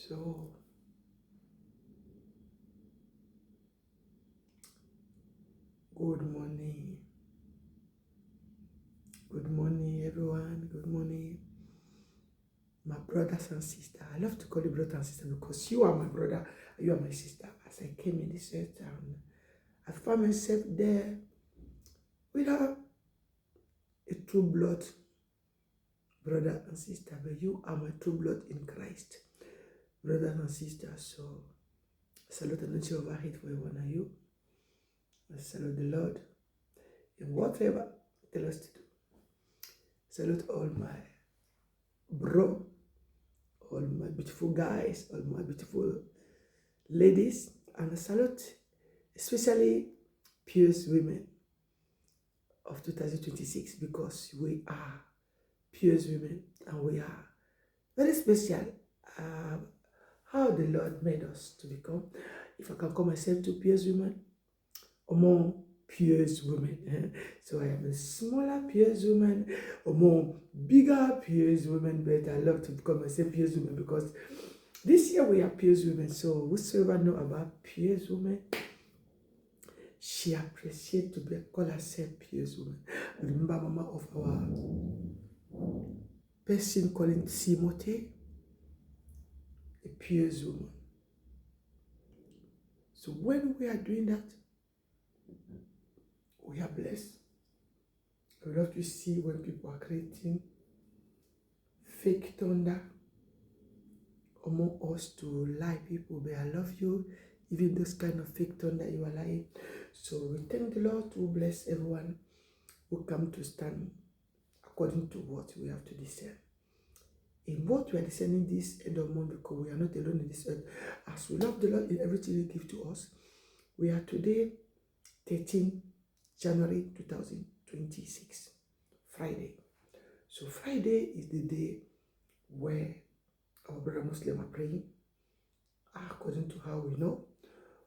So, good morning. Good morning, everyone. Good morning, my brothers and sisters. I love to call you brother and sister because you are my brother, you are my sister. As I came in this earth, I found myself there without a true blood brother and sister, but you are my true blood in Christ, brothers and sisters. So, I salute the nature of our hate for one of you. I salute the Lord in whatever He tells us to do. Salute all my bro, all my beautiful guys, all my beautiful ladies, and I salute especially pious women of 2026 because we are pious women and we are very special. How the Lord made us to become, if I can call myself to pious women, among pious women. So I am a smaller pious woman, among bigger pious women, but I love to call myself pious women because this year we are pious women. So whosoever know about pious women, she appreciates to be called herself pious woman. Remember mama of our person calling Timothy, a pious woman. So when we are doing that, we are blessed. I love to see when people are creating fake thunder among us to lie people, but I love you, even those kind of fake thunder you are lying. So we thank the Lord to bless everyone who come to stand according to what we have to discern. In what we are discerning this end of month, because we are not alone in this earth, as we love the Lord in everything He gives to us, we are today 13 January 2026, Friday. So Friday is the day where our brother Muslim are praying, according to how we know.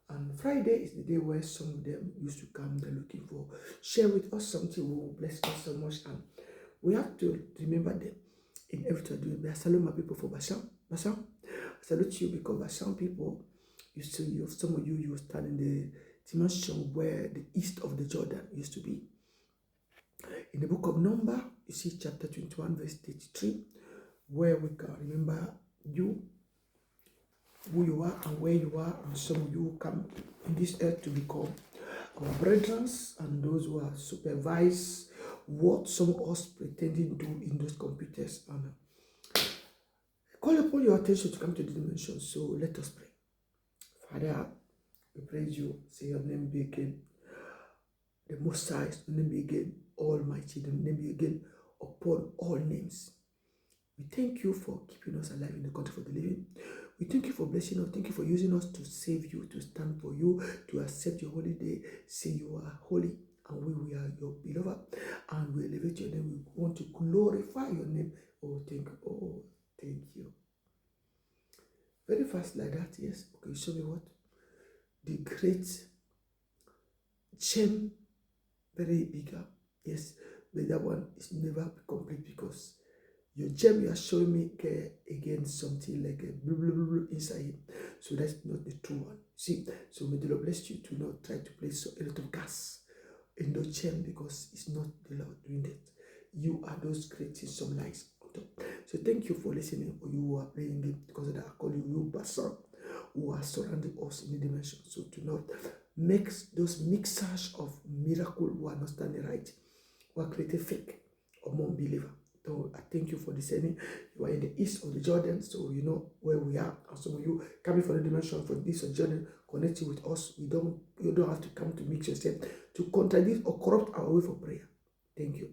And Friday is the day where some of them used to come, they're looking for, share with us something who will bless us so much. And we have to remember them in everything we do. I salute my people for Basham. I salute you because Basham people, you see, some of you stand in the dimension where the east of the Jordan used to be. In the book of Numbers, you see chapter 21, verse 33, where we can remember you, who you are and where you are, and some of you come in this earth to become our brethren and those who are supervise what some of us pretending to do in those computers. And call upon your attention to come to the dimension. So let us pray. Father, we praise you. Say your name be again. The Most High, your name be again. Almighty, the name be again upon all names. We thank you for keeping us alive in the country for the living. We thank you for blessing us. Thank you for using us to save you, to stand for you, to accept your holy day. Say you are holy and we are your beloved. And we elevate your name. We want to glorify your name. Oh, thank you. Very fast like that, yes. Okay, show me what? The great gem, very bigger. Yes, but that one is never complete because your gem you are showing me again something like a blah, blah, blah, blah inside it. So that's not the true one. See, so may the Lord bless you to not try to place a lot of gas in the gem because it's not the Lord doing that. You are those creating some lies on top. So thank you for listening, or you who are playing it because of that. I call you Bassan, who are surrounding us in the dimension. So to not make those mixers of miracle who are not standing right, who are created fake among believers. So I thank you for discerning. You are in the east of the Jordan, so you know where we are. And some of you coming from the dimension from this Jordan, connecting with us. You don't have to come to mix yourself to contradict or corrupt our way for prayer. Thank you.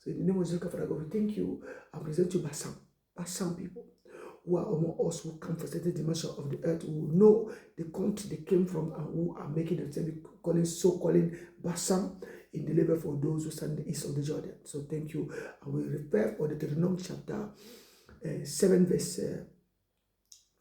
So in the name of Jesus, Father God, we thank you. I present you Basam people who are among us, who come from certain dimension of the earth, who know the country they came from and who are making themselves calling Basam in the level for those who stand in the east of the Jordan. So thank you. I will refer for the Deuteronomy chapter 7 verse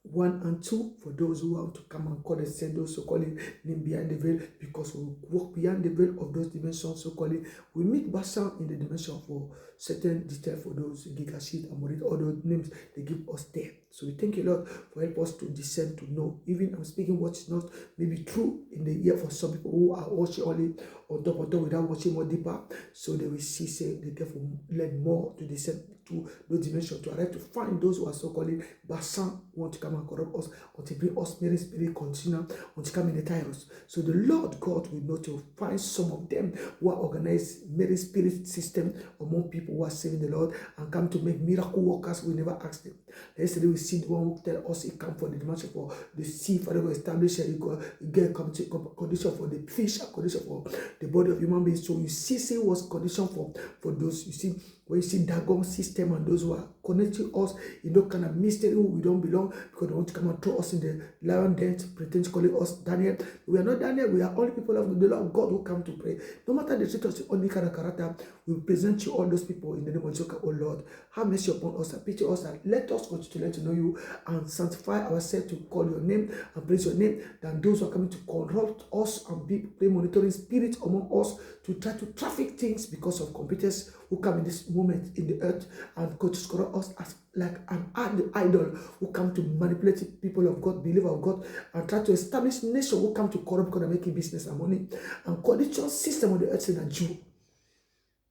1 and 2 for those who want to come and call and send those so-called name behind the veil, because we walk beyond the veil of those dimensions, so-called. We meet Bashan in the dimension for certain detail for those Giga Sheet and Morit, all those names they give us there. So we thank you, Lord, for help us to discern, to know. Even I'm speaking what is not maybe true in the ear for some people who are watching only on top without watching more deeper. So they will see, say, they get to learn more to discern to those dimensions, to arrive to find those who are so calling Basan want to come and corrupt us, or to bring us spirit continue, or to come in the tyrants. So the Lord God will know to find some of them who are organized Mary spirit system among people who are serving the Lord and come to make miracle workers. We never ask them. Yesterday we see the one who tell us it come for the dimension for the sea, for the establish you get condition for the fish, and condition for the body of human beings. So you see was condition for those. You see, when you see Dagon system and those who are connecting us in no kind of mystery who we don't belong, because they want to come and throw us in the lion den, pretend to calling us Daniel. We are not Daniel, we are only people of the Lord God who come to pray. No matter the treat us only kind of character, we present you all those people in the name of Jesus. Oh Lord, have mercy upon us and pity us, and let us continue to learn to know you and sanctify ourselves to call your name and praise your name, than those who are coming to corrupt us and be monitoring spirits among us to try to traffic things because of computers who come in this moment in the earth and go to corrupt us as like an idol who come to manipulate people of God, believer of God, and try to establish nation who come to corrupt because they're making business and money, and condition system of the earth saying a Jew.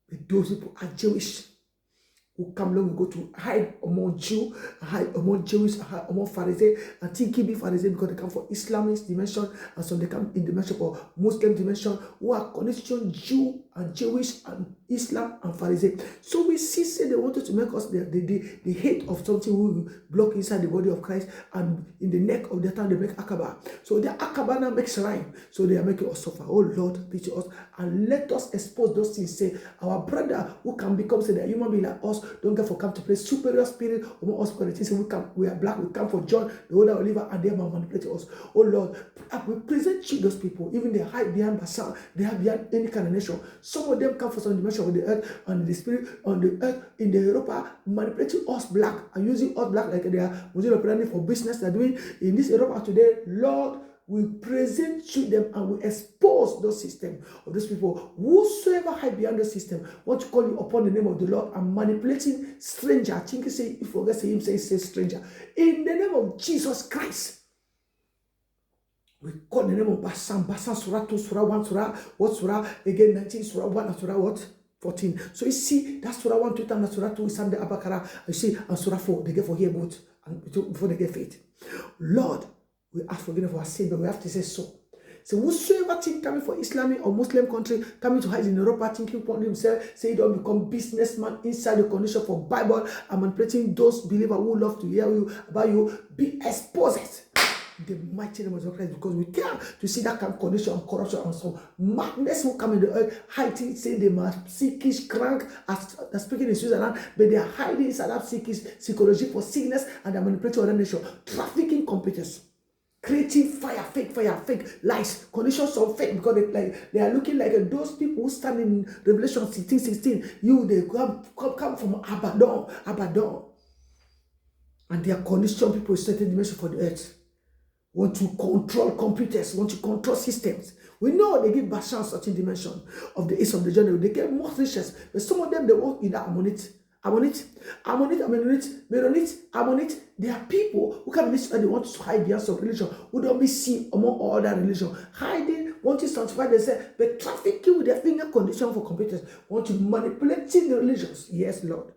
But those people are Jewish who come along and go to hide among Jew, hide among Jewish, hide among Pharisees, and think he be Pharisee because they come for Islamist dimension, and some they come in dimension for Muslim dimension, who are connection Jew and Jewish and Islam and Pharisee. So we see, say they wanted to make us the hate of something we will block inside the body of Christ, and in the neck of the time they make Akaba. So the Akaba now makes rhyme. So they are making us suffer. Oh Lord, pity us and let us expose those things. Say our brother who can become say that human being like us don't get for come to play superior spirit among us politics. We are black, we come for John, the older Oliver, and they are manipulating us. Oh Lord, we present you those people, even they hide behind Basan, they hide behind any kind of nation. Some of them come for some dimension of the earth and the spirit on the earth in the Europa, manipulating us black and using us black like they are planning for business they're doing in this Europa today. Lord, we present you them and we expose those systems of those people. Whosoever hide behind the system want to call you upon the name of the Lord and manipulating stranger. I think he say, if you forget say him say stranger. In the name of Jesus Christ. We call the name of Basan, Surah 2, Surah 1, Surah, what Surah, again 19, Surah 1, and Surah what? 14. So you see, that's Surah 1, 2, and Surah 2 is under Abakara. You see, and Surah 4, they get for here both, and before they get faith. Lord, we ask forgiveness for our sin, but we have to say so. So whosoever think coming for Islamic or Muslim country, coming to hide in Europa, thinking upon himself, say he don't become businessman inside the condition for Bible and manipulating those believers who love to hear you about you, be exposed. The mighty name of Jesus Christ, because we care to see that kind of condition and corruption and some madness will come in the earth, hiding, saying they must sickish, crank, as speaking in Switzerland, but they are hiding inside that sickish psychology for sickness, and they're manipulating other nation, trafficking computers, creating fake lies, conditions of fake, because they are looking like those people who stand in Revelation 16:16. They come from Abaddon, and they are conditioned people in certain dimension for the earth. Want to control computers, want to control systems. We know they give Bashan certain dimension of the east of the journey. They get more riches, but some of them they work in the Ammonite. They are people who come in this and they want to hide behind some religion, who don't be seen among all other religion. Hiding, want to sanctify themselves, but trafficking with their finger condition for computers, want to manipulate the religions. Yes, Lord.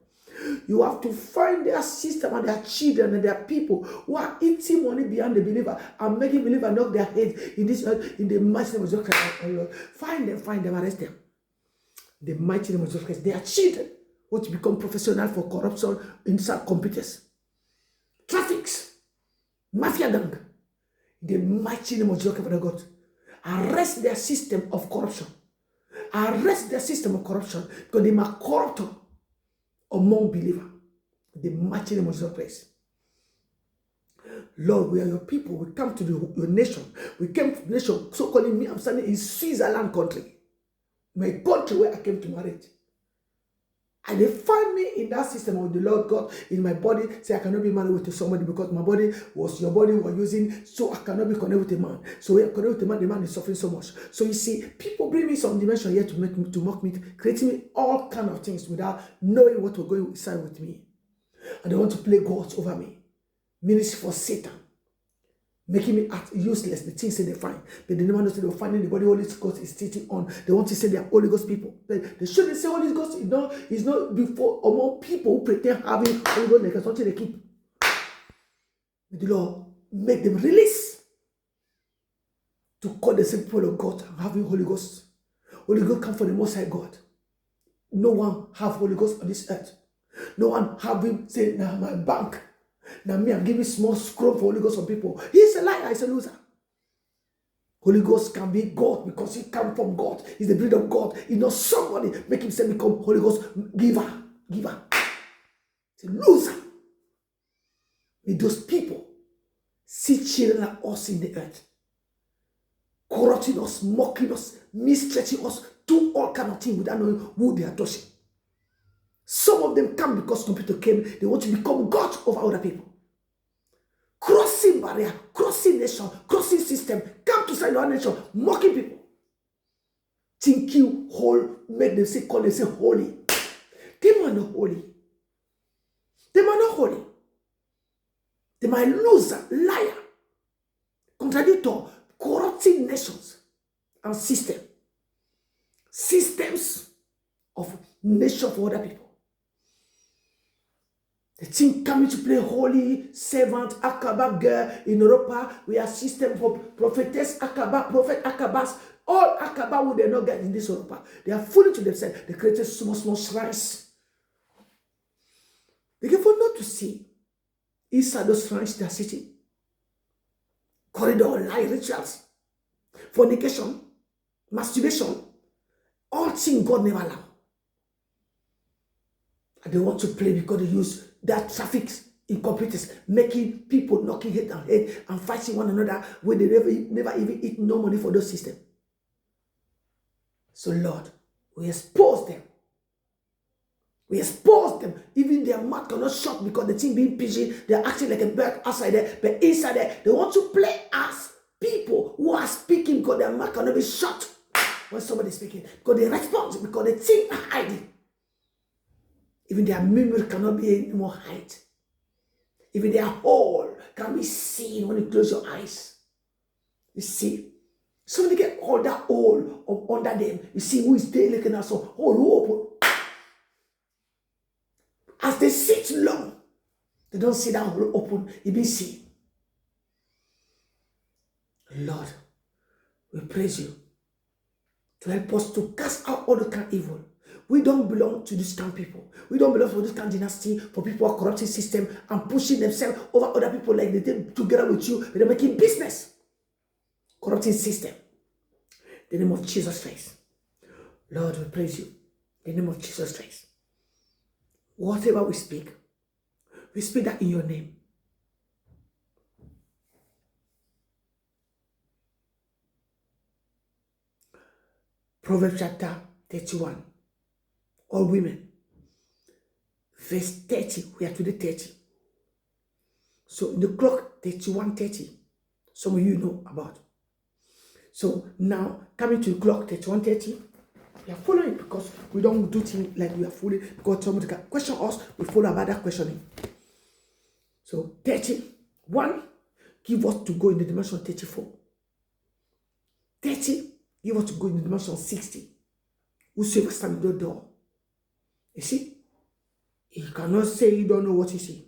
You have to find their system and their children and their people who are eating money behind the believer and making believer knock their head in this earth in the mighty name of Jesus Christ. Lord. Find them, arrest them. The mighty name of Jesus Christ. Their children want to become professional for corruption inside computers. Traffics. Mafia gang. The mighty name of Jesus Christ, Father God. Arrest their system of corruption. Arrest their system of corruption because they are corrupt among believers. The mighty name of Jesus Christ. Lord, we are your people. We come to your nation. We came to the nation. So calling me, I'm standing in Switzerland country. My country where I came to marriage. And they find me in that system of the Lord God in my body. Say I cannot be married with somebody because my body was your body were using. So I cannot be connected with a man. So when I connect with a man, the man is suffering so much. So you see, people bring me some dimension here to mock me, creating me all kind of things without knowing what will go inside with me. And they want to play gods over me. Ministry for Satan. Making me act useless, the things that they find. But they never know that they'll find anybody Holy Ghost is sitting on. They want to say they are Holy Ghost people. They shouldn't say Holy Ghost is not before among people who pretend having Holy Ghost like something they keep. May the Lord make them release to call the same people of God and having Holy Ghost. Holy Ghost come from the Most High God. No one have Holy Ghost on this earth. No one have him say, now my bank. Now me, I'm giving small scroll for Holy Ghost on people. He's a liar, he's a loser. Holy Ghost can be God because he comes from God. He's the breed of God. He's not somebody make himself become Holy Ghost giver. He's a loser. May those people see children like us in the earth, corrupting us, mocking us, mistreating us, do all kind of things without knowing who they are touching. Some of them come because computer came. They want to become God over other people. Crossing barrier, crossing nation, crossing system, come to side our nation, mocking people. Think you whole, make them say, call them say holy. They are not holy. They are not holy. They are loser, liar, contradictor, corrupting nations and systems of nation for other people. The thing coming to play holy servant, Akaba girl in Europa. We have system for prophetess Akaba, prophet Akabas. All Akaba who they not get in this Europa. They are fooling to themselves. They created small shrines. They can afford not to see inside those shrines they are sitting. Corridor, lie, rituals, fornication, masturbation, all things God never allowed. And they want to play because they use that traffic in computers, making people knocking head on head and fighting one another when they never even eat no money for those systems. So Lord, we expose them. We expose them. Even their mouth cannot shut because the thing being pigeon, they're acting like a bird outside there, but inside there, they want to play as people who are speaking because their mouth cannot be shut when somebody is speaking. Because they respond, because they think are hiding. Even their memory cannot be any more hide. Even their hole can be seen when you close your eyes. You see, so when they get all that hole under them, you see who is there looking at some hole open. As they sit long, they don't see that hole open, it be seen. Lord, we praise you to help us to cast out all the kind of evil. We don't belong to this kind of people. We don't belong to this kind of dynasty for people who are corrupting system and pushing themselves over other people like they did together with you. They're making business. Corrupting system. In the name of Jesus Christ. Lord, we praise you. In the name of Jesus Christ. Whatever we speak that in your name. Proverbs chapter 31. All women. Verse 30. We are today 30. So in the clock 31:30. Some of you know about. So now coming to the clock 31:30. We are following because we don't do things like we are following because somebody can question us, we follow about that questioning. So 31, give us to go in the dimension 34. 30, give us to go in the dimension 60. Whosoever stands at the door. You see? He cannot say he don't know what he see.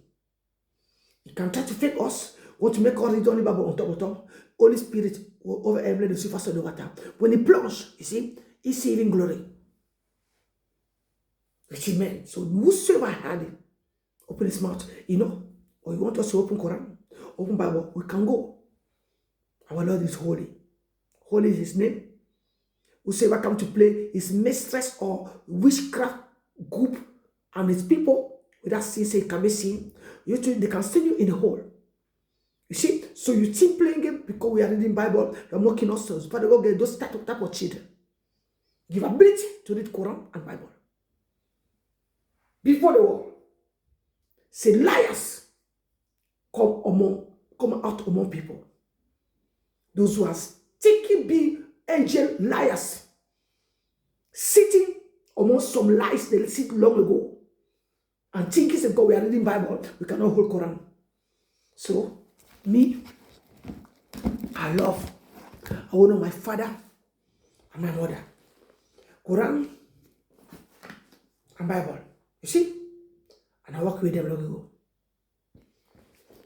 He can try to fake us, want to make all the only Bible on top. Holy Spirit over every the surface of the water. When he plunge, you see, he's seeing glory. Which is meant. So whosoever had it, open his mouth, or you want us to open Quran, open Bible, we can go. Our Lord is holy. Holy is his name. Whosoever come to play his mistress or witchcraft group and his people, without sin say it can be seen, they can send you in the hole. You see? So you think playing game because we are reading Bible, we are mocking ourselves. Father God, get those type of children. Give ability to read Quran and Bible. Before the war, say liars come out among people. Those who are sticking being angel liars, sitting among some lies they sit long ago, and thinking that God we are reading Bible, we cannot hold Quran. So, me, I honor my father and my mother. Quran and Bible. You see? And I work with them long ago.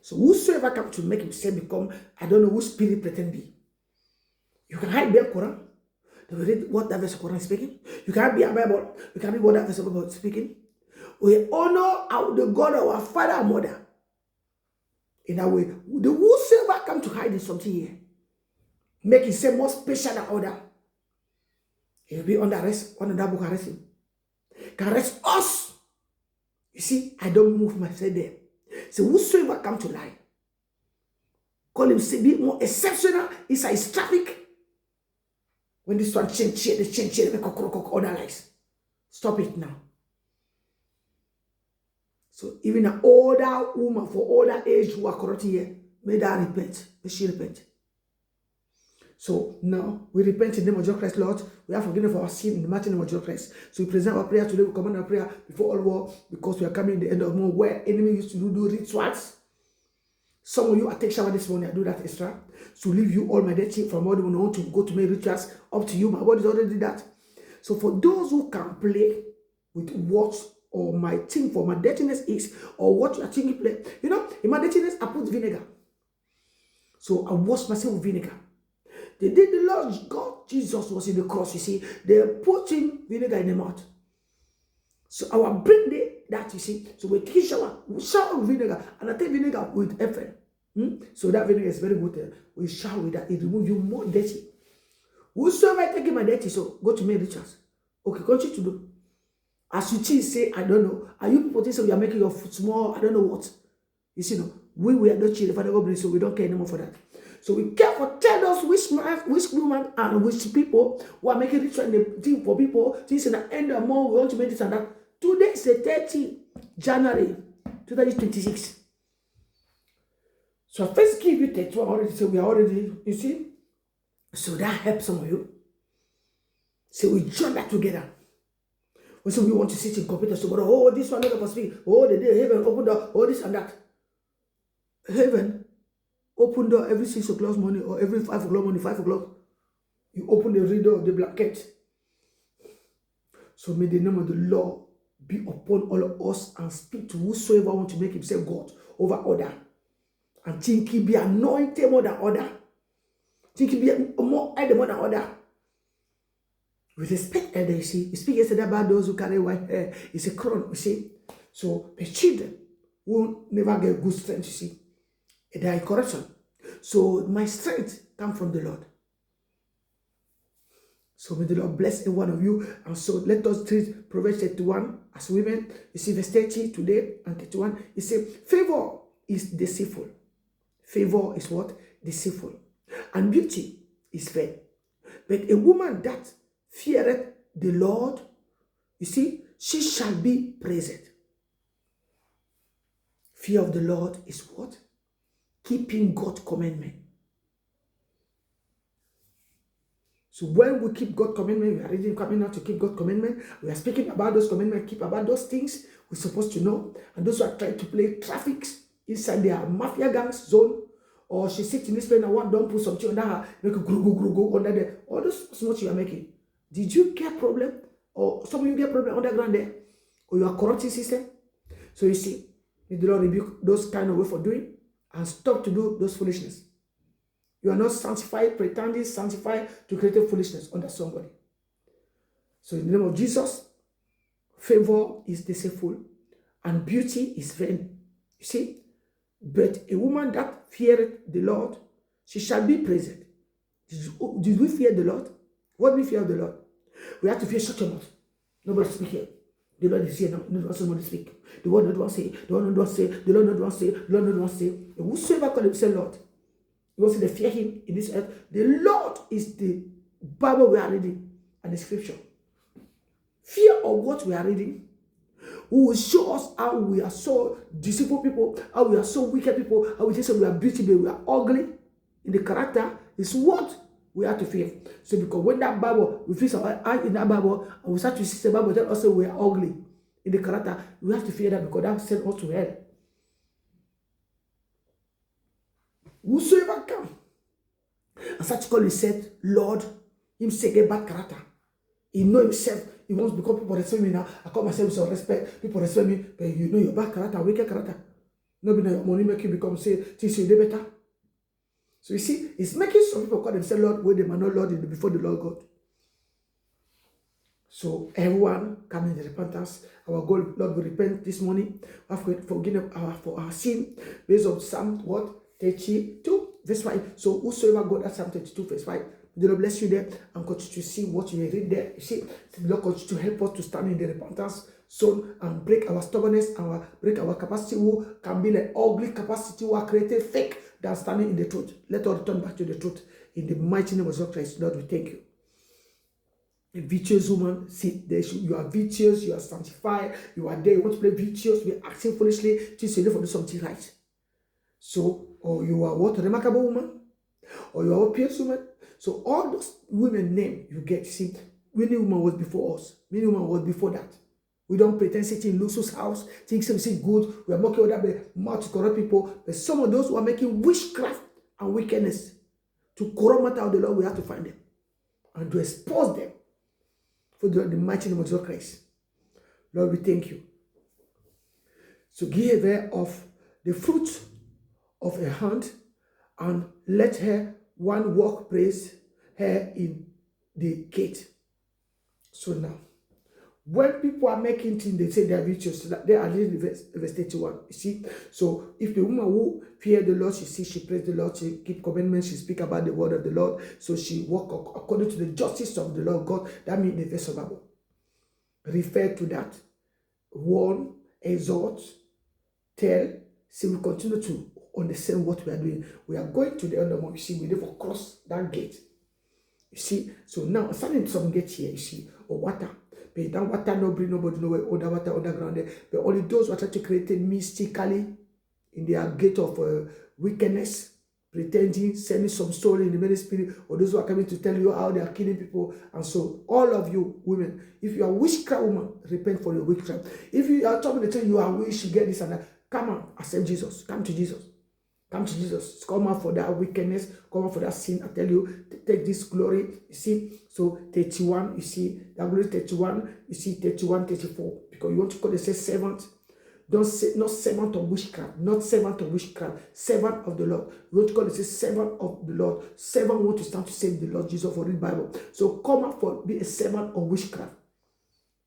So whosoever come to make himself become, I don't know who spirit pretend be. You can hide their Quran. They will read what that verse of Quran is speaking. You can be a Bible. You can read what that verse of Bible is speaking. We honor the God of our father and mother. In that way, the whosoever come to hide in something here, make himself more special than other. He will be under arrest, under that book arrest him. Can arrest us. You see, I don't move myself there. So whosoever come to lie, call him say be more exceptional inside his traffic. When this one change, they change, they make other lies. Stop it now. So even an older woman for older age who are corrupt here, may that repent. May she repent. So now we repent in the name of Jesus Christ, Lord. We are forgiven for our sin in the mighty name of Jesus Christ. So we present our prayer today. We command our prayer before all war because we are coming at the end of the month where enemy used to do rituals. Some of you, I take shower this morning, I do that extra. So leave you all my dirty from all the want to go to make rituals. Up to you. My body already did that. So for those who can play with what or my thing for my dirtiness is, or what you are thinking play, you know, in my dirtiness, I put vinegar. So I wash myself with vinegar. The day the Lord God Jesus was in the cross, you see, they put him vinegar in the mouth. So our bring that, you see. So we take shower with vinegar, and I take vinegar with effort. So that vinegar is very good. We shower with that, it removes you more dirty. Whosoever taking my dirty, so go to make rituals. Okay, continue to do. As you cheat, say, I don't know. Are you people think so you are making your food small? I don't know what. You see, no, we are not cheating, Father God, so we don't care anymore for that. So we care for tell us which woman and which people who are making ritual for people. This is the end of the month, we want to make this and that. Today is the 30th January 2026. So I first give you 31 already, so we are already, you see. So that helps some of you. So we join that together. So we want to sit in computers tomorrow. Oh, this one not supposed to speak. Oh, the day heaven open door. Oh, this and that. Heaven open door every 6 o'clock morning or every 5 o'clock morning, 5 o'clock. You open the window of the blanket. So may the name of the Lord be upon all of us and speak to whosoever want to make himself God over other. And think he be anointed more than other. Think he be more added more than other. With respect, you see, we speak yesterday about those who carry white hair. It's a crown, you see. So the children will never get good strength, you see. They are in corruption. So my strength comes from the Lord. So may the Lord bless every one of you. And so let us treat Proverbs 31 as women. You see verse 30 today and 31. It says, favor is deceitful. Favor is what? Deceitful. And beauty is fair. But a woman that feareth the Lord, you see, she shall be praised. Fear of the Lord is what? Keeping God's commandment. So when we keep God's commandment, we are reading coming out to keep God's commandment. We are speaking about those commandments, keep about those things we're supposed to know. And those who are trying to play traffic inside their mafia gangs zone, or she sits in this plane and one don't put something under her, make a go under there. All those smart you are making. Did you get problem? Or some of you get problem underground there? Or you are corrupting system? So you see, may the Lord rebuke those kind of way for doing and stop to do those foolishness. You are not sanctified, pretending sanctified to create foolishness under somebody. So in the name of Jesus, favor is deceitful and beauty is vain. You see? But a woman that feareth the Lord, she shall be praised. Did we fear the Lord? What do we fear of the Lord? We have to fear such a much. Nobody speak here. The Lord is here now. No somebody speak. The one not want say. The one not want say. The Lord not want say. The Lord not want say. And whosoever call himself Lord, you want to say they fear him in this earth. The Lord is the Bible we are reading and the scripture. Fear of what we are reading, who will show us how we are so deceitful people, how we are so wicked people, how we just say we are beautiful, we are ugly in the character, is what we have to fear. So because when that Bible, we fix our eye in that Bible, and we start to see the Bible tell us we are ugly in the character, we have to fear that because that sends us to hell. Whosoever come and start to call himself Lord, himself get bad character. He know himself. He wants to become people respect me now. I call myself with some respect. People respect me, but you know your bad character, wicked character. Nobody your money make you become say things you do better. So you see, it's making some people call themselves Lord where they are not Lord before the Lord God. So everyone come in the repentance. Our goal, Lord, we repent this morning. We have forgiven for our sin based on Psalm 32 verse 5. So whosoever got that Psalm 32 verse 5, the Lord bless you there and continue to see what you read there. You see, the Lord continue to help us to stand in the repentance zone and break our stubbornness, break our capacity who can be like ugly capacity who are created fake than standing in the truth. Let us return back to the truth. In the mighty name of Jesus Christ, Lord, we thank you. A virtuous woman, see, you are virtuous, you are sanctified, you are there, you want to play virtuous, we are acting foolishly, just you for do something right. So, or you are what? A remarkable woman, or you are a pious woman. So all those women name you get, see, many women was before us, many women was before that. We don't pretend sitting in Luxus house, think something good, we are mocking other mouth to corrupt people, but some of those who are making witchcraft and wickedness to corrupt matter of the Lord, we have to find them and to expose them for the mighty name of Jesus Christ. Lord, we thank you. So give her of the fruit of her hand and let her one walk praise her in the gate. So now, when people are making things, they say they are virtuous. They are reading verse 31. You see, so if the woman who fear the Lord, she praise the Lord, she keep commandments, she speak about the word of the Lord, so she walk according to the justice of the Lord God. That means the verse of Bible. Refer to that. Warn, exhort, tell. See, we continue to understand what we are doing. We are going to the other one. You see, we never cross that gate. You see, so now starting some gate here, you see, or water. But that water no bring nobody nowhere, other water underground there. But only those who are trying to create mystically in their gate of wickedness, pretending, sending some story in the many spirit, or those who are coming to tell you how they are killing people. And so, all of you women, if you are witchcraft woman, repent for your witchcraft. If you are talking to tell you are wish you get this and that, come on, accept Jesus. Come to Jesus. Come to Jesus. Come out for that wickedness. Come out for that sin. I tell you, take this glory. You see, so 31, you see, that glory 31, you see 31, 34. Because you want to call yourself servant. Don't say, not servant of witchcraft, not servant of witchcraft, servant of the Lord. You want to call yourself servant of the Lord. Servant want to stand to save the Lord Jesus for the Bible. So come out for be a servant of witchcraft.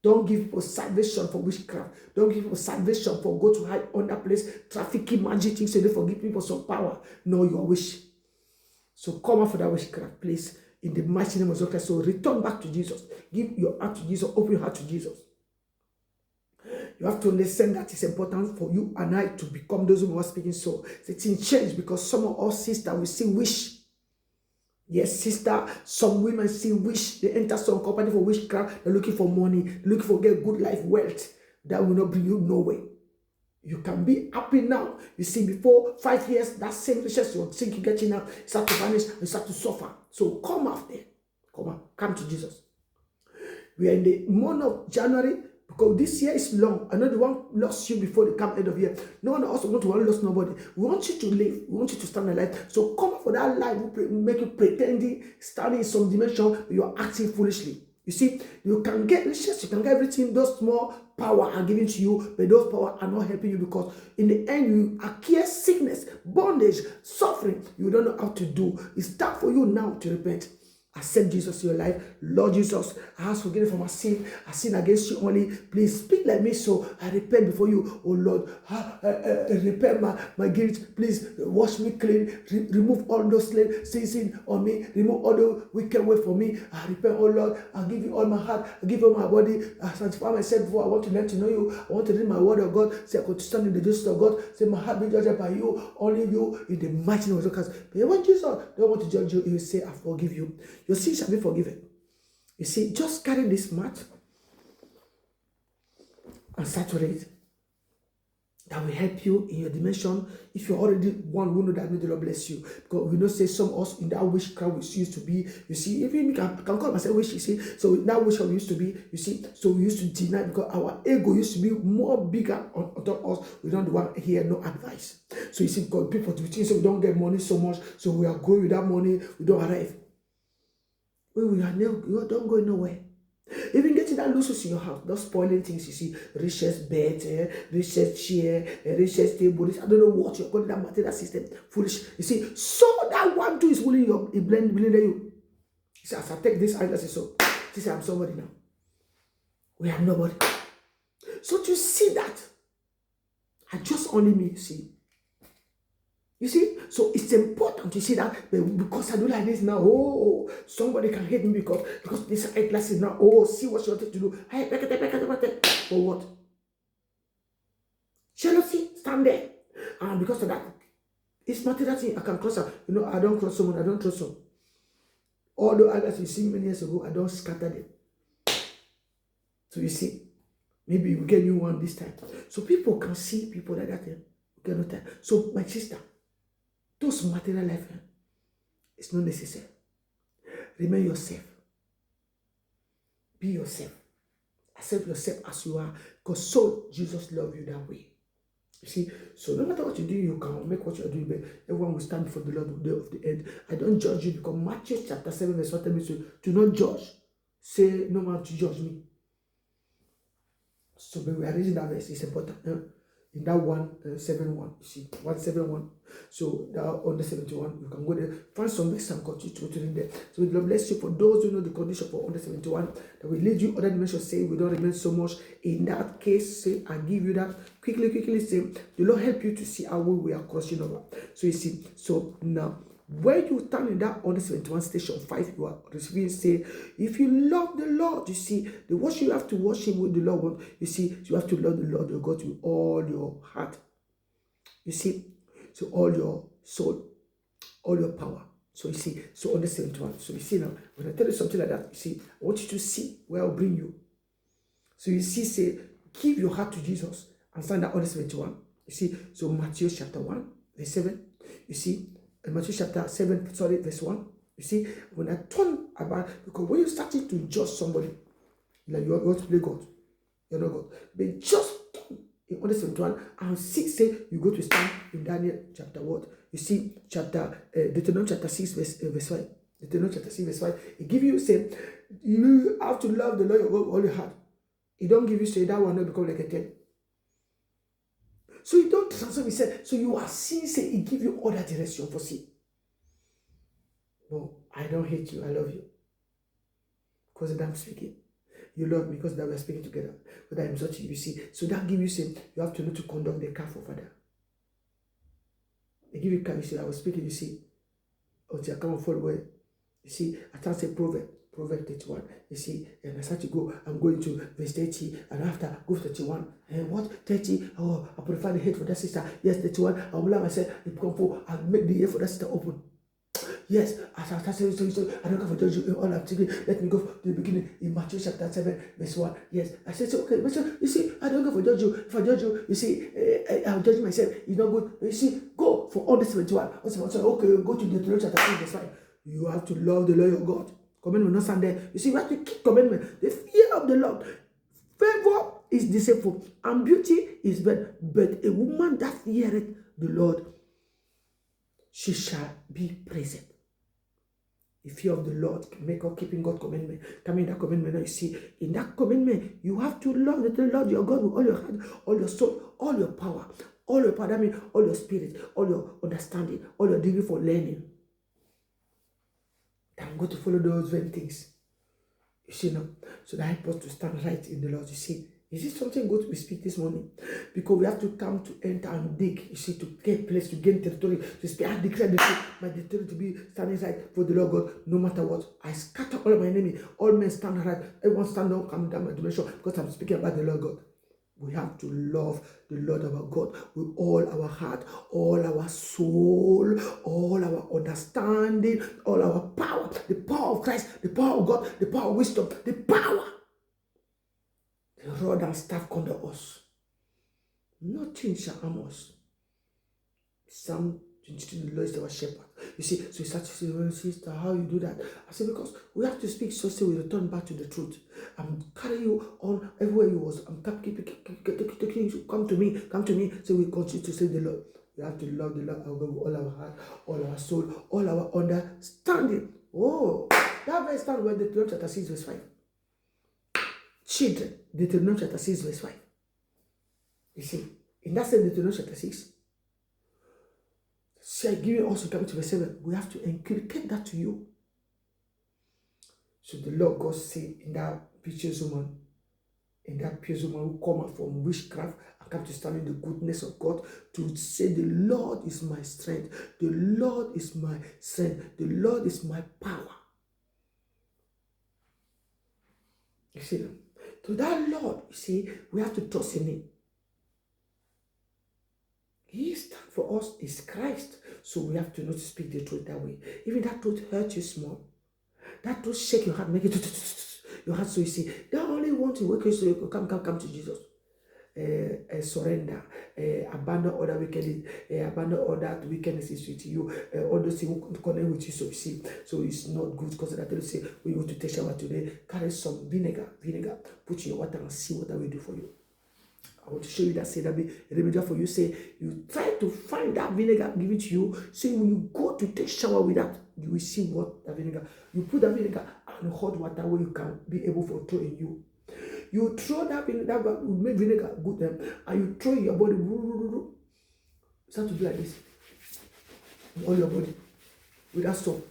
Don't give people salvation for witchcraft. Don't give people salvation for go to hide under place, trafficking, magic things, so they forgive people some power. No, your wish. So come out for that witchcraft, please. In the mighty name of Jesus Christ. So return back to Jesus. Give your heart to Jesus. Open your heart to Jesus. You have to understand that it's important for you and I to become those who are speaking. So it's in change because some of us sisters we still wish. Yes, sister, some women still wish. They enter some company for witchcraft. They're looking for money. They're looking for get good life, wealth. That will not bring you nowhere. You can be happy now. You see, before 5 years, that same riches you think you get now start to vanish and start to suffer. So come out there. Come on, come to Jesus. We are in the month of January. Because this year is long. I know the one lost you before the come end of year. No one also want to lose nobody. We want you to live. We want you to stand alive. So come up for that life. We make you pretending, standing in some dimension. You are acting foolishly. You see, you can get riches. You can get everything. Those small power are given to you, but those power are not helping you because in the end you acquire sickness, bondage, suffering. You don't know how to do. It's time for you now to repent. Accept Jesus in your life. Lord Jesus, I ask forgiveness for my sin. I sin against you only. Please speak like me so I repent before you. Oh Lord, repent my guilt. Please wash me clean. Remove all those sins on me. Remove all the wicked way from me. I repent, oh Lord. I give you all my heart. I give you all my body. I sanctify myself before I want to learn to know you. I want to read my word of God. Say I could stand in the justice of God. Say my heart be judged by you. Only you in the mighty name of Jesus. But when Jesus don't want to judge you, he will say, I forgive you. Your sins shall be forgiven. You see, just carry this mat and saturate. that will help you in your dimension. If you're already one who know that, may the Lord bless you. Because we know, say some of us in that wish crowd we used to be, you see, even I can call myself wish, you see. So in that wish crowd we used to be, you see, so we used to deny because our ego used to be more bigger on top of us. We don't want to hear no advice. So you see, because people do things so we don't get money so much, so we are going without money, we don't arrive. We are never, you don't go nowhere. Even getting that luxury in your house, not spoiling things, you see, richest bed, richest chair, richest table, I don't know what you're calling that material system, foolish. You see, so that one too is willing you, it blend you. You see, as I take this eyeglasses, so, you see, I'm somebody now. We are nobody. So to see that, I just only me, see. You see, so it's important to see that, because I do like this now, oh, somebody can hate me because this eyeglasses now, oh, see what she wanted to do. Hey, for what? Jealousy, stand there. And because of that, it's not that thing I can cross her. You know, I don't cross someone, I don't trust someone. Although eyeglasses you see many years ago, I don't scatter them. So you see, maybe you get new one this time. So people can see people like that. Okay, so my sister, those material life, it's not necessary. Remain yourself. Be yourself. Accept yourself as you are. Because so Jesus loves you that way. You see, so no matter what you do, you can make what you are doing, but everyone will stand before the Lord on the day of the end. I don't judge you because Matthew chapter 7 verse 1 tells me to do not judge. Say no man to judge me. So when we are reading that verse, it's important. In that 171, you see, 171. So that on the 71, you can go there, find some verse and continue to read there. So the Lord bless you. For those who know the condition for under 71, that will lead you other dimensions, say we don't remain so much. In that case, say I give you that. Quickly say, the Lord help you to see how we are crossing over. So you see, so now when you stand in that under 71 station 5, you are receiving, say, if you love the Lord, you see, the worship you have to worship with the Lord. You see, you have to love the Lord your God with all your heart. You see, so all your soul, all your power. So you see, so under 71. So you see now, when I tell you something like that, you see, I want you to see where I'll bring you. So you see, say, give your heart to Jesus and stand that under 71. You see, so Matthew chapter 1, verse 7. You see, Matthew chapter 7, verse 1. You see, when I turn about, because when you started to judge somebody, like you want to play God, you're not God. But just turn in under 71 and 6 say you go to stand in Daniel chapter what? You see, Deuteronomy chapter 6, verse 5. Deuteronomy chapter 6, verse 5. It gives you, say, you have to love the Lord your God with all your heart. It don't give you, say, that one not become like a 10. So you don't transform yourself. So you are seeing, say, it give you other direction for see. No, I don't hate you, I love you. Because that I'm speaking. You love me because that we're speaking together. But I'm such you see. So that give you, say, you have to know to conduct the car for Father. They give you car, you see, I was speaking, you see. Until I come and fall away. You see, I can't say Proverbs 31. You see, and I start to go, I'm going to verse 30, and after go to 31. And what? 30? Oh, I prefer the head for that sister. Yes, 31. I will allow myself to come forward and make the ear for that sister open. Yes, as I start saying, so I don't go for judge you in all I'm thinking. Let me go to the beginning in Matthew chapter 7, verse 1. Yes, I said, so, okay, but so, you see, I don't go for judge you. If I judge you, you see, I'll judge myself. It's not good. You see, go for all the 71. Okay, go to Deuteronomy chapter 3, verse 5. You have to love the Lord your God. Commandment will not stand there. You see, you have to keep commandment. The fear of the Lord. Favor is deceitful, and beauty is bad. But a woman that feareth the Lord, she shall be praised. The fear of the Lord, make her keeping God's commandment. Come in that commandment. Now you see, in that commandment, you have to love the Lord your God with all your heart, all your soul, all your power. All your power, that means all your spirit, all your understanding, all your degree for learning. I'm going to follow those very things. You see now, so that help us to stand right in the Lord. You see, is this something good we speak this morning? Because we have to come to enter and dig, you see, to get place, to gain territory, to speak. I declare my territory to be standing right for the Lord God, no matter what. I scatter all of my enemy. All men stand right. Everyone stand up, come down my dimension, because I'm speaking about the Lord God. We have to love the Lord our God with all our heart, all our soul, all our understanding, all our power, the power of Christ, the power of God, the power of wisdom, the power. The rod and staff under us. Nothing shall harm us. Psalm 22, the Lord is our shepherd. You see, so you start to say, well, sister, how you do that? I said, because we have to speak so we return back to the truth. I'm carrying you on everywhere you was. I'm taking you, come to me. So we continue to say the Lord. We have to love the Lord with all our heart, all our soul, all our understanding. Oh, that verse stands where Deuteronomy chapter 6, verse 5. Children, Deuteronomy chapter 6, verse 5. You see, in that same Deuteronomy chapter 6, see, I give you also coming to verse 7. We have to inculcate that to you. So the Lord God said in that pictures woman, who come out from witchcraft and come to stand in the goodness of God, to say the Lord is my strength, the Lord is my strength, the Lord is my power. You see, to that Lord, you see, we have to trust in Him. He stands for us is Christ. So we have to know to speak the truth that way. Even that truth hurt you small. That truth shake your heart, make it your heart. So you see, they only want to work so you can come to Jesus. Surrender, abandon other wickedness, abandon other wickednesses with you, all those things connect with you. So you see, so it's not good because that you say we want to take shower today. Carry some vinegar, put in your water and see what that will do for you. I want to show you that say that be a remedy for you. Say you try to find that vinegar, give it to you. Say when you go to take shower with that, you will see what the vinegar. You put the vinegar and hot water where you can be able to throw in you. You throw that vinegar, that will make vinegar good, and you throw in your body. Start to do like this. All your body with that soap.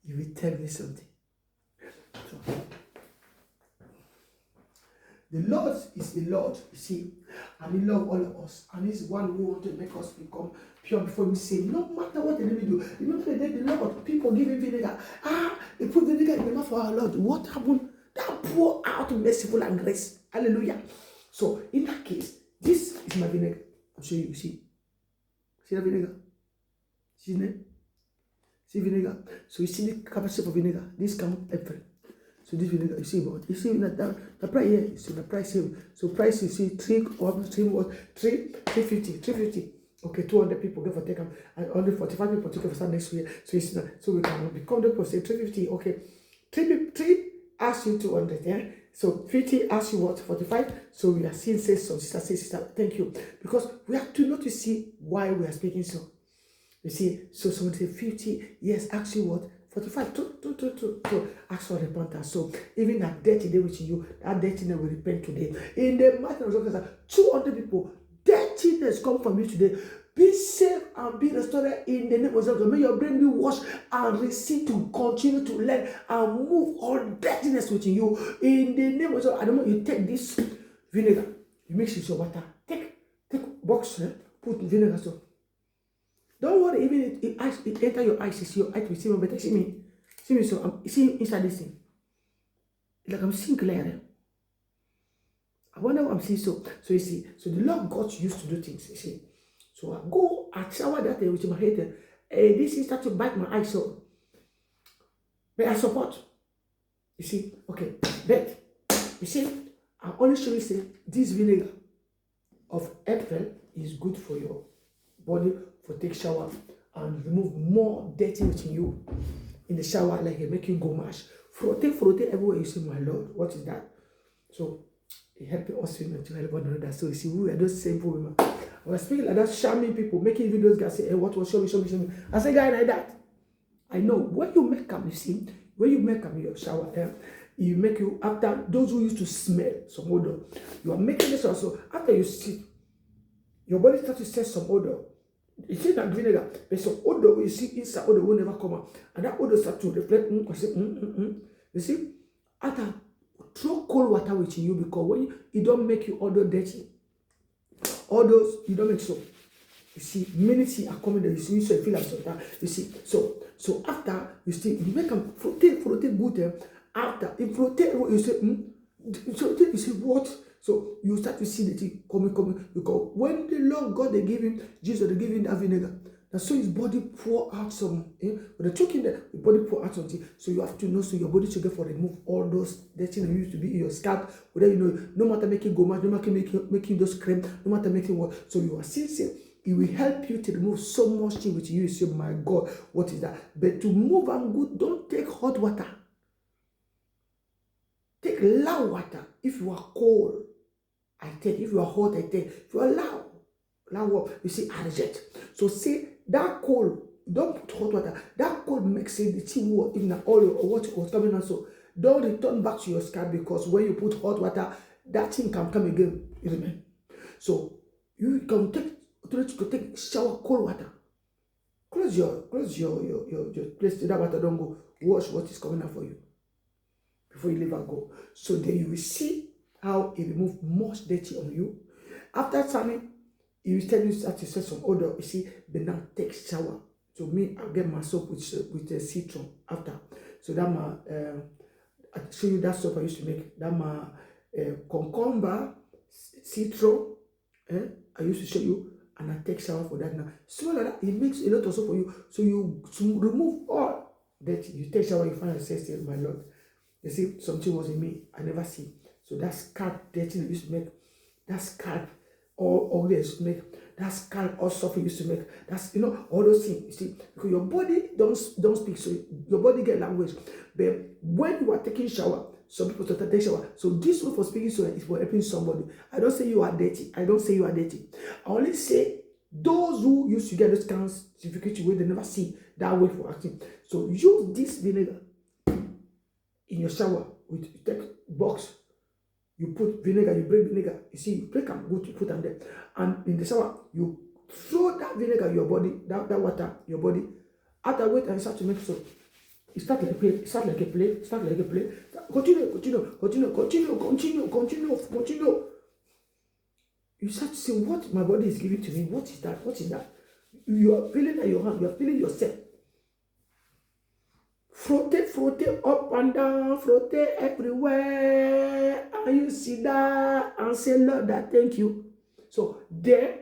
You will tell me something. So, the Lord is the Lord, you see, and He loves all of us, and He's one who wants to make us become pure before Him. Say, no matter what the enemy do. Remember the day the Lord, people give Him vinegar. They put vinegar in the mouth for our Lord. What happened? That pour out merciful and grace. Hallelujah. So in that case, this is my vinegar. I'll show you. See that vinegar? See it? See vinegar? So you see the capacity of vinegar. This can April. So this vinegar, you see, but you see that the price here, you see the price here. So price you see 350. Okay, 200 people give or take them, and only 45 people take for next year. So it's not, so we can become the person 350. Okay, 3 ask you 200, yeah. So 50 ask you what 45. So we are seeing say so sister, thank you, because we have to know to see why we are speaking so. You see, so someone say 50, yes, ask you what 45 to ask for repentance. So even that dirty day with you, that dirtiness will repent today. In the matter of Jesus, 200 people, dirtiness come from you today. Be saved and be restored in the name of Jesus. May your brain be washed and receive to continue to learn and move all dirtiness within you. In the name of Jesus, I don't know, you take this vinegar, you mix it with your water, take box, put vinegar so. Don't worry, even it enter your eyes, see your eyes will see me better. See me, so I'm seeing inside this thing. It's like I'm seeing clear. I wonder what I'm seeing. So you see, so the Lord God used to do things, you see. So I shower that day with my head. This is start to bite my eyes, so but I support. You see, okay, but you see, I only show you say this vinegar of April is good for your body. For take shower and remove more dirty within you in the shower, like it make you go mash. Frotte everywhere you say, my Lord, what is that? So it helped us women to help one another. So you see, we are those simple women. I was speaking like that, shaming people, making videos, guys say, hey, what was show me. I say, guy like that. I know when you make them, you see, when you make them in your shower, you make you after those who used to smell some odor, you are making this also after you sit, your body starts to set some odor. You see that vinegar, there's some odor you see inside, odor will never come out. And that odor starts to reflect. You see, after throw cold water with you, because when it don't make you odor dirty, odors, you don't make so. You see, minutes are coming there, you see, so you feel like sometimes. You see, so after you see, you make them frotte good. After in frotte, you say, so you see what? So you start to see the thing coming. Because when the Lord God, they give him, Jesus, they give him that vinegar. Now, so his body pour out some, when they're choking the body pour out something. So you have to know, so your body should get for remove all those dirty that used to be in your scalp. Whether no matter making gommage, no matter making those cream, no matter making what. So you are sincere. It will help you to remove so much thing with you. You say, my God, what is that? But to move and good, don't take hot water. Take loud water. If you are cold, I take. If you are hot, I take. If you are loud water, you see, I reject. So say that cold, don't put hot water. That cold makes it the tea water, even the oil or what was coming out. So don't return back to your scalp, because when you put hot water, that thing can come again. Amen. So you can take shower cold water. Close your place so that water don't go. Wash what is coming out for you before you leave and go. So then you will see how it removes much dirty on you. After time, you will tell you that you set some odor. You see, but now take shower. So me, I'll get my soap with a citron after. So that my I show you that soap I used to make. That my cucumber, citron. I used to show you, and I take shower for that now. Small like that, it makes a lot of soap for you. So you to remove all that. You take shower, you find yourself saying, my Lord, you see, something was in me I never see. So that scalp dirty I used to make, that scalp all they used to make, that scalp all suffering used to make, that's all those things. You see, because your body don't speak, so your body get language. But when you are taking shower, some people start to take shower. So this one for speaking so is for helping somebody. I don't say you are dirty. I don't say you are dirty. I only say those who used to get those kind of certificate where they never see that way for acting. So use this vinegar in your shower. With you take box, you put vinegar, you break vinegar. You see, you break them good, you put them there. And in the shower, you throw that vinegar your body, that water your body. After wait and start to make soap. It start like a play, start like a play, start like a play. Continue. You start to see what my body is giving to me. What is that? What is that? You are feeling at your hand, you are feeling yourself. Frotte up and down, frotte everywhere. And you see that and say, Lord, that thank you. So there,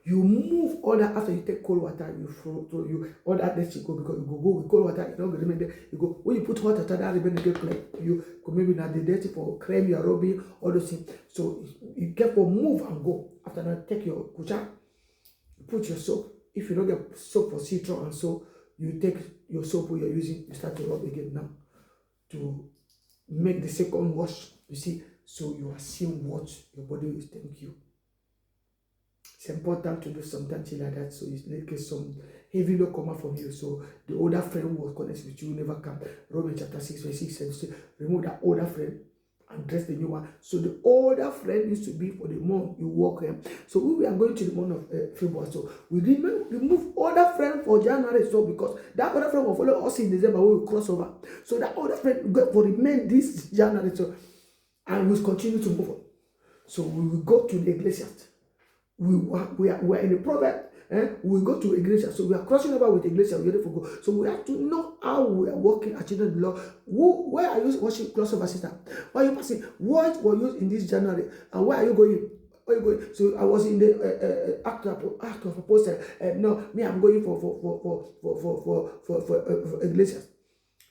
you move all that after you take cold water, you throw you all that lets you go, because you go with cold water, you don't remain there. You go when you put hot water, that remain get clean. You go maybe not the dirty for cream, you are rubbing, all those things. So you get for move and go. After that, take your kucha, put your soap. If you don't get soap for citron and so, you take your soap you're using, you start to rub again now to make the second wash. You see, so you are seeing what your body is telling you. It's important to do something like that, so it's like some heavy load come out from you. So the older friend who was connected with you never come. Romans chapter 6 verse 6 says, remove that older friend and dress the new one. So the older friend used to be for the month you walk here. So we are going to the month of February. So we remove older friend for January, so because that other friend will follow us in December when we cross over. So that older friend will remain this January, so and we'll continue to move on. So we will go to the Iglesias. We are in the proverb. We go to Iglesia, so we are crossing over with Iglesia. We're ready for go. So we have to know how we are working, achieving the Lord. Where are you watching crossover, sister? Why are you passing? What were you in this January? And where are you going? Where are you going? So I was in the act of apostle. No, me, I'm going for Iglesias.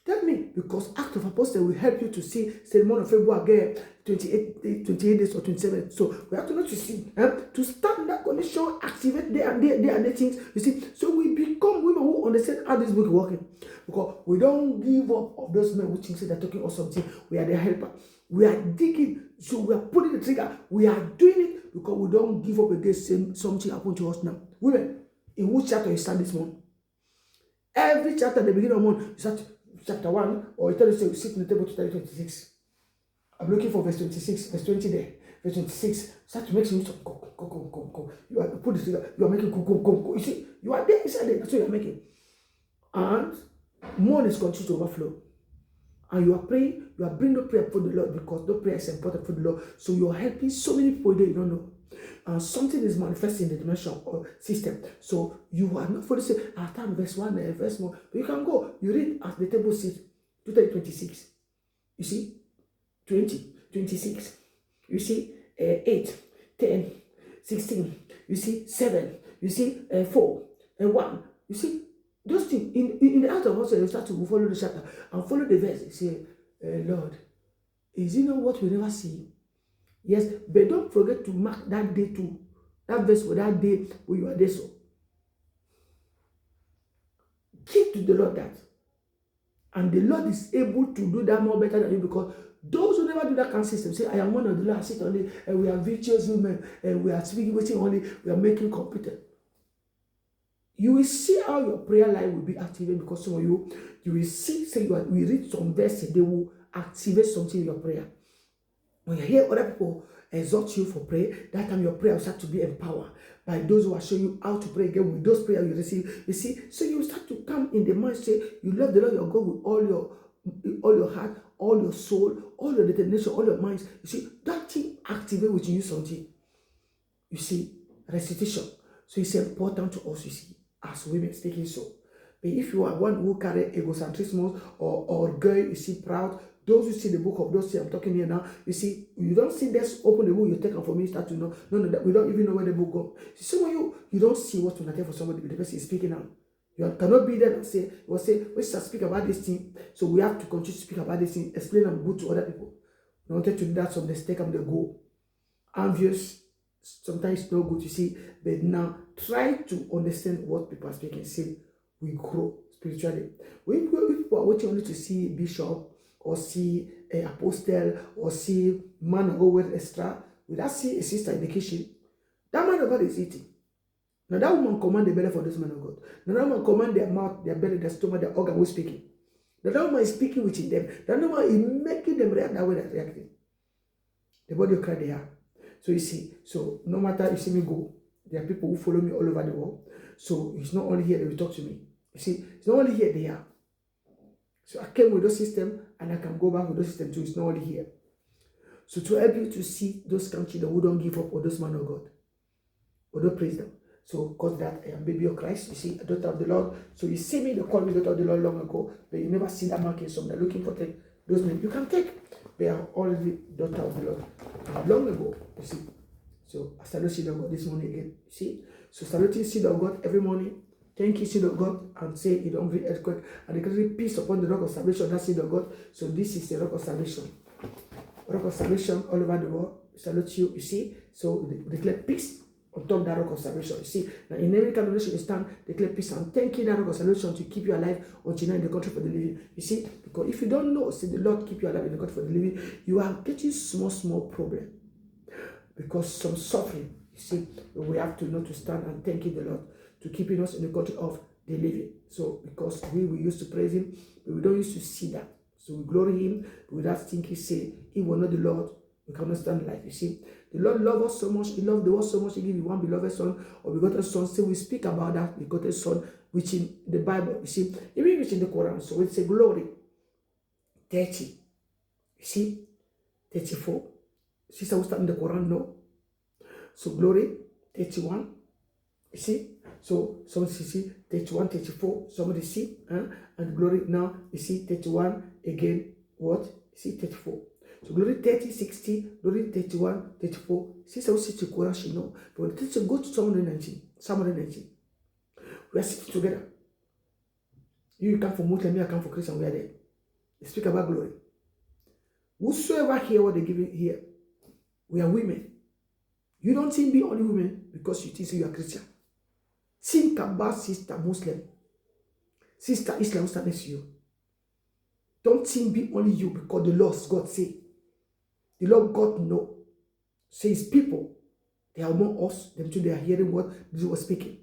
Tell me, because Act of Apostle will help you to see the month of February again, 28 days or 27. So we have to know to see, to start in that condition, activate there and there things. You see, so we become women who understand how this book is working. Because we don't give up of those men who think they're talking or something. We are the helper. We are digging, so we are putting the trigger. We are doing it because we don't give up against something happened to us now. Women, in which chapter you start this month? Every chapter at the beginning of the month, you start chapter 1, or you tell us to sit in the table to tell you 26. I'm looking for verse 26, verse 20 there. Verse 26, start to make some go. You are put this together, you are making go. You see, you are there inside there, that's what you are making. And money is continuing to overflow. And you are praying, you are bringing the prayer for the Lord, because the prayer is important for the Lord. So you are helping so many people that you don't know. And something is manifesting in the dimension or system. So you are not for the same. I time verse 1, verse 1. But you can go. You read at the table seat 26. You see? 20, 26. You see? 8, 10, 16. You see? 7. You see, 4 and 1. You see, those things in the out of us, you start to follow the chapter and follow the verse. You say, Lord, is it not what we never see? Yes, but don't forget to mark that day too. That verse for that day where you are there. So give to the Lord that. And the Lord is able to do that more better than you, because those who never do that kind of system say, I am one of the Lord, I sit only, and we are virtuous women, and we are speaking, waiting only, we are making competent. You will see how your prayer life will be activated, because some of you will see, say we read some verses, they will activate something in your prayer. When you hear other people exhort you for prayer, that time your prayer will start to be empowered by those who are showing you how to pray again with those prayers you receive. You see, so you start to come in the mind, say you love the Lord your God with all your heart, all your soul, all your determination, all your minds. You see, that thing activate within you something. You see, recitation. So it's important to us, you see, as women speaking so. But if you are one who carry egocentrism or girl, you see, proud, those who see the book of those things I'm talking here now, you see, you don't see this open the book, you take it from me, start to know. No, that we don't even know where the book goes. See, some of you don't see what to tell for somebody, but the person is speaking now. You cannot be there and say, we shall speak about this thing, so we have to continue to speak about this thing, explain them good to other people. We wanted to do that, some mistake and they go. Envious, sometimes it's not good, you see, but now try to understand what people are speaking. See, we grow spiritually. When people are waiting only to see bishop, or see an apostle, or see man of God with extra, without see a sister in the kitchen, that man of God is eating. Now that woman command the belly for this man of God. Now that woman command their mouth, their belly, their stomach, their organ who's speaking. Now that woman is speaking within them. That woman is making them react that way they're reacting. The body of Christ they are. So you see, so no matter you see me go, there are people who follow me all over the world. So it's not only here they will talk to me. You see, it's not only here they are. So I came with those system and I can go back with those system too. It's not only here. So to help you to see those countries that who don't give up, or those man of God, or don't praise them. So because that I am baby of Christ, you see, a daughter of the Lord. So you see me, they called me daughter of the Lord long ago, but you never see that marking. So they're looking for those men. You can take. They are already daughter of the Lord long ago, you see. So I salute seed of God this morning again. You see? So saluting seed of God every morning. Thank you, seed of God, and say it don't be earthquake. And declare peace upon the rock of salvation, that seed of God. So this is the rock of salvation. Rock of salvation all over the world. Salute you, you see. So declare peace on top of that rock of salvation. You see, now in every kind of relation you stand, declare peace and thank you that rock of salvation to keep you alive until now in the country for the living. You see, because if you don't know, say the Lord keep you alive in the country for the living, you are getting small problem. Because some suffering, you see, we have to know to stand and thank you the Lord to keeping us in the country of the living. So because we used to praise him, but we don't used to see that. So we glory him, but without thinking, say, he will not the Lord, we cannot stand life. You see, the Lord loved us so much, he loved the world so much, he gave his one beloved son, or begotten son. So we speak about that begotten son, which in the Bible, you see, even which in the Quran. So it's a glory. 30. You see, 34. Sister who start in the Quran, no. So glory, 31. You see? So somebody see 31, 34, somebody see, and glory now, you see 31, again, what? You see 34. So glory 30, 60, glory 31, 34. Sister who sits in Quran, she know. But when the teacher go to Psalm 119, Psalm 119, we are sitting together. You come for Muslim, me I come for Christian, we are there. They speak about glory. Whosoever hear what they give here, we are women. You don't think be only women because you think you are Christian. Think about sister Muslim, sister Islam who stands next to you. Don't think be only you because the Lord God say. The Lord God know. Says people, they are among us, them too, they are hearing what Jesus was speaking.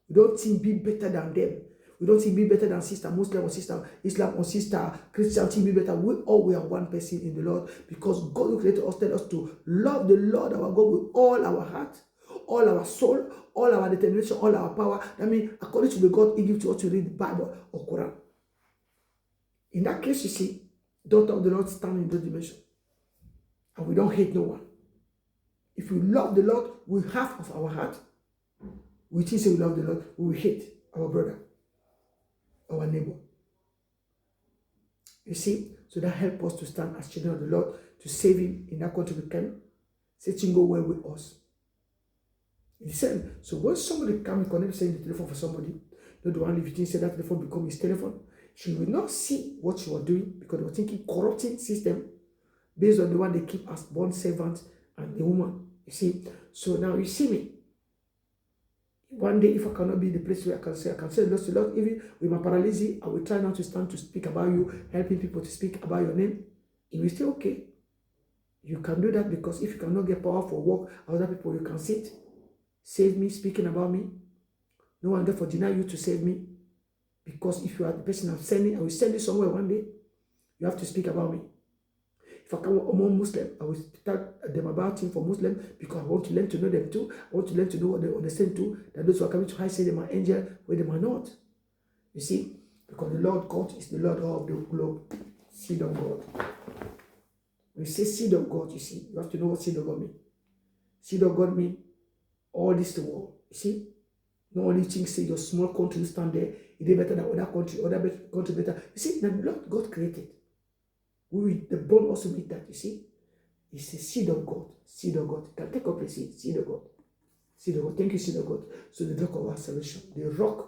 We don't think be better than them. We don't think be better than sister Muslim or sister Islam or sister Christian, think be better. We are one person in the Lord, because God who created us tell us to love the Lord our God with all our heart, all our soul, all our determination, all our power. That means according to the God he gives to us to read the Bible or Quran. In that case, you see, daughter of the Lord stand in those dimensions. And we don't hate no one. If we love the Lord with half of our heart, we think we love the Lord, we will hate our brother, our neighbor. You see, so that helps us to stand as children of the Lord, to save him in that country we can. Say things go well with us. It's the same. So when somebody come and connect saying the telephone for somebody, not the one living say that telephone become his telephone, she will not see what you are doing because they were thinking corrupting system based on the one they keep as bond servant and the woman. You see, so now you see me. One day, if I cannot be in the place where I can say lots a lot, even with my paralysis, I will try not to stand to speak about you, helping people to speak about your name. It will still okay. You can do that because if you cannot get power for work, other people, you can sit. Save me, speaking about me. No one therefore deny you to save me. Because if you are the person I'm sending, I will send you somewhere one day. You have to speak about me. If I come among Muslim, I will tell them about him for Muslim because I want to learn to know them too. I want to learn to know what they understand too. That those who are coming to high say they are angel, where they are not. You see, because the Lord God is the Lord of the globe, seed of God. When you say seed of God, you see, you have to know what seed of God means. Seed of God means all this the world. You see, not only things say your small country stand there, it is better than other country better. You see, the Lord God created. The bone also means that, you see. It's a seed of God. Seed of God. You can take up a seed. Seed of God. Seed of God. Thank you, seed of God. So the rock of our salvation. The rock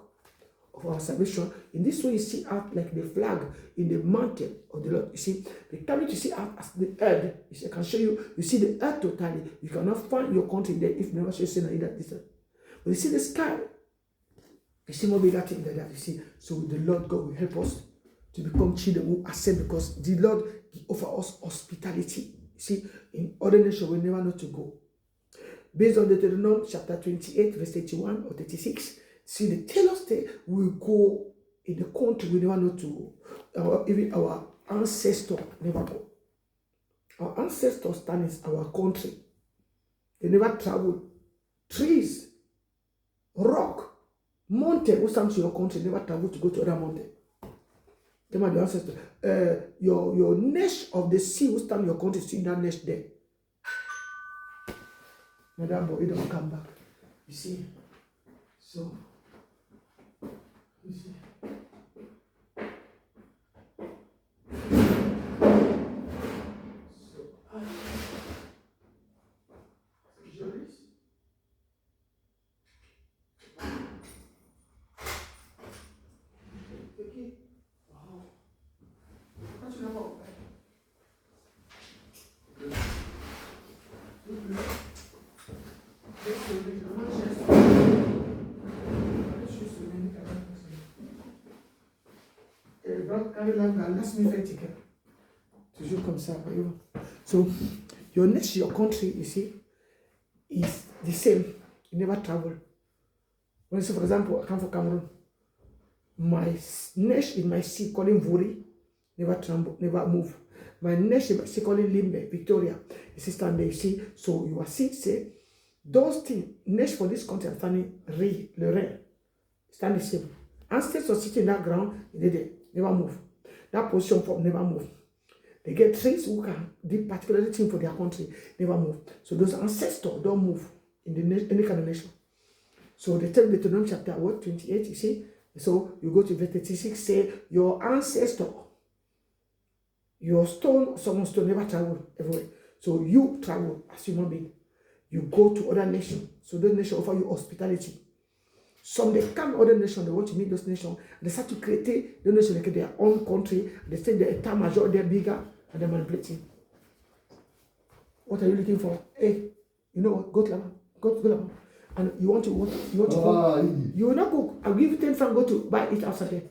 of our salvation. In this way, you see out like the flag in the mountain of the Lord. You see, the time you see out as the earth. You see, I can show you. You see the earth totally. You cannot find your country there if you never show sin in that distance. But you see the sky. You see more bigger thing than that. You see. So the Lord God will help us to become children who accept because the Lord offer us hospitality. You see, in other nations we never know to go. Based on Deuteronomy chapter 28, verse 31 or 36, see the tell us that we go in the country we never know to go. Even our ancestors never go. Our ancestors stand in our country. They never travel. Trees, rock, mountain who stand to your country never travel to go to other mountain. Them are the ancestors. Your nest of the sea who stand in your country, see that nest there. Now that boy don't come back. You see? So, you see? Toujours comme ça. So, your nation, your country, you see, is the same. You never travel. When you say, for example, I come from Cameroon, my nation in my sea calling Vuri, never travel, never move. My nation in my sea calling Limbe, Victoria, is stand there, you see. So you are seeing, say, those things, nation for this country, I'm standing, le Rhin, stand the same. Ancestors sitting in that ground, they never move. That position form never move. They get trees who can do particularly thing for their country, never move. So those ancestors don't move in the any kind of nation. So they tell Deuteronomy chapter 28, you see. So you go to verse 36, say your ancestor, your stone, someone's stone never travel everywhere. So you travel as human being. You go to other nations. So those nations offer you hospitality. Some they come other nations, they want to meet those nations, and they start to create the nation like their own country. They say the Etat Major, they're bigger, and they're manipulating. What are you looking for? Hey, you know what? Go to Lama. Go to Lama. And you want to what? You want to cook? You will not cook. I'll give you 10 francs, go to buy it outside there.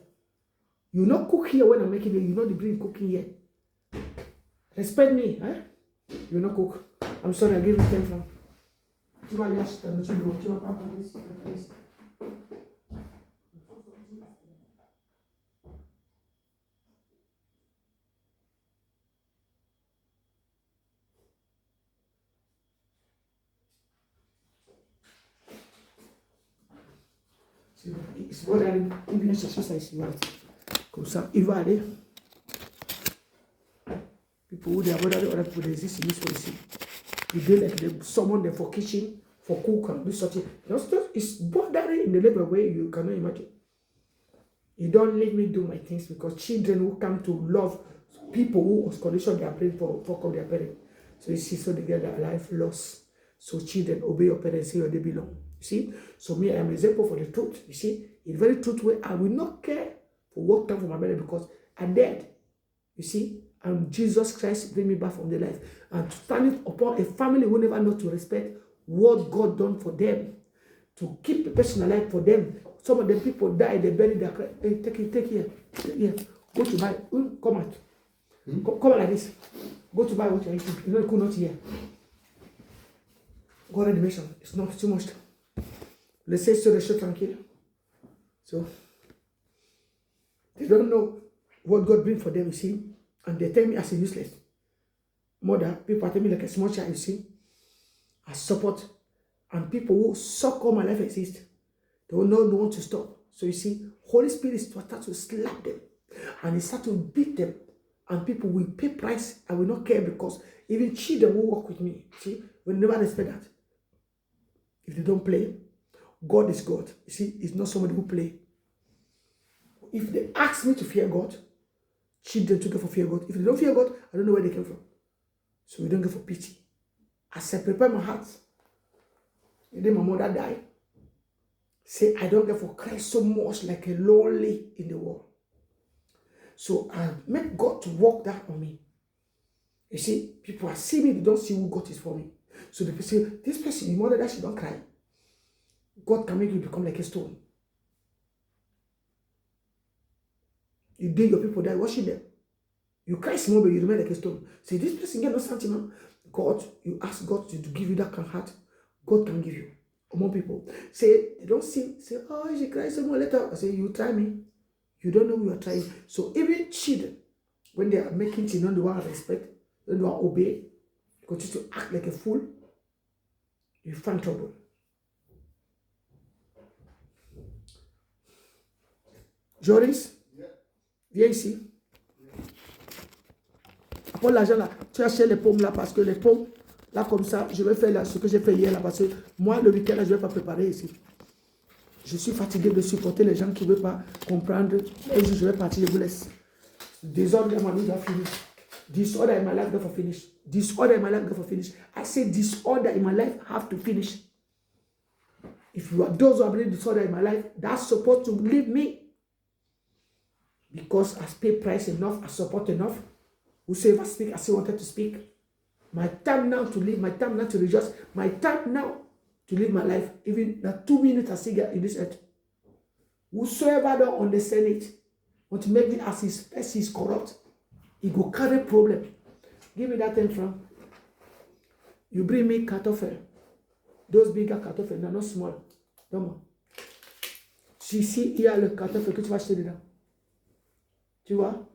You will not cook here when I'm making it. You know the bring cooking here. Respect me, eh? You will not cook. I'm sorry, I'll give you 10 francs. C'est bon d'aller, il vient chercher ça ici, voilà. Comme ça, il va aller. People who they are bothered other people, there's this ici. You do like someone there for kitchen, for cook and do something. It's bothering in the level where you cannot imagine. You don't let me do my things because children who come to love people who was conditioned their brain for fuck up their parents. So you see, so they get their life lost. So children obey your parents, say they belong. You see? So me, I am an example for the truth. You see? In very truth way, I will not care for what time for my belly because I'm dead. You see? And Jesus Christ bring me back from the life. And standing upon a family who never know to respect what God done for them. To keep the person alive for them. Some of them people die, they bury their cry. Hey, take here. Go to buy. Come out. Come out like this. Go to buy what you're eating. You know, you could not hear. God already mentioned. It's not too much. Let's say so they show tranquilo. So they don't know what God bring for them, you see. And they tell me as a useless mother, people tell me like a small child, you see. I support. And people who suck all my life exist. They will not know when to stop. So you see, Holy Spirit start to slap them. And he start to beat them. And people will pay price. I will not care because even children will work with me. See, we never respect that. If they don't play, God is God. You see, it's not somebody who play. If they ask me to fear God, children to go for fear God. If they don't fear God, I don't know where they came from. So we don't go for pity. As I prepare my heart, and then my mother died. Say, I don't get for Christ so much like a lonely in the world. So I make God to work that on me. You see, people are seeing me, they don't see who God is for me. So they say, this person, your mother, that she don't cry. God can make you become like a stone. You dig your people there, worship them. You cry small, but you remain like a stone. Say, this person get no sentiment. God, you ask God to give you that kind of heart. God can give you. More people say they don't see. Say, oh, she cries some more later. I say, you try me. You don't know who you are trying. So even children, when they are making children, don't want to respect, don't want to obey, continue to act like a fool, you find trouble. Joris, viens ici. Prends l'argent là. Tu achètes les pommes là parce que les pommes, là comme ça, je vais faire là, ce que j'ai fait hier là parce que moi le week-end là, je ne vais pas préparer ici. Je suis fatigué de supporter les gens qui ne veulent pas comprendre. Et je vais partir, je vous laisse. Disorder in my life, I finish. Disorder in my life, go for finish. Disorder in my life, go for finish. I say disorder in my life have to finish. If you are those who are bringing disorder in my life, that's supposed to leave me. Because I pay price enough, I support enough. Whosoever speak, I still wanted to speak. My time now to live, my time now to rejoice, my time now to live my life. Even the 2 minutes I still get in this earth. Whosoever don't understand it, want to make me as his person is corrupt, he go carry problem. Give me that 10 francs. You bring me kartoffel. Those bigger kartoffel, they're not small. Donne-moi. Si, il y a le kartoffel que tu vas acheter dedans. Tu vois?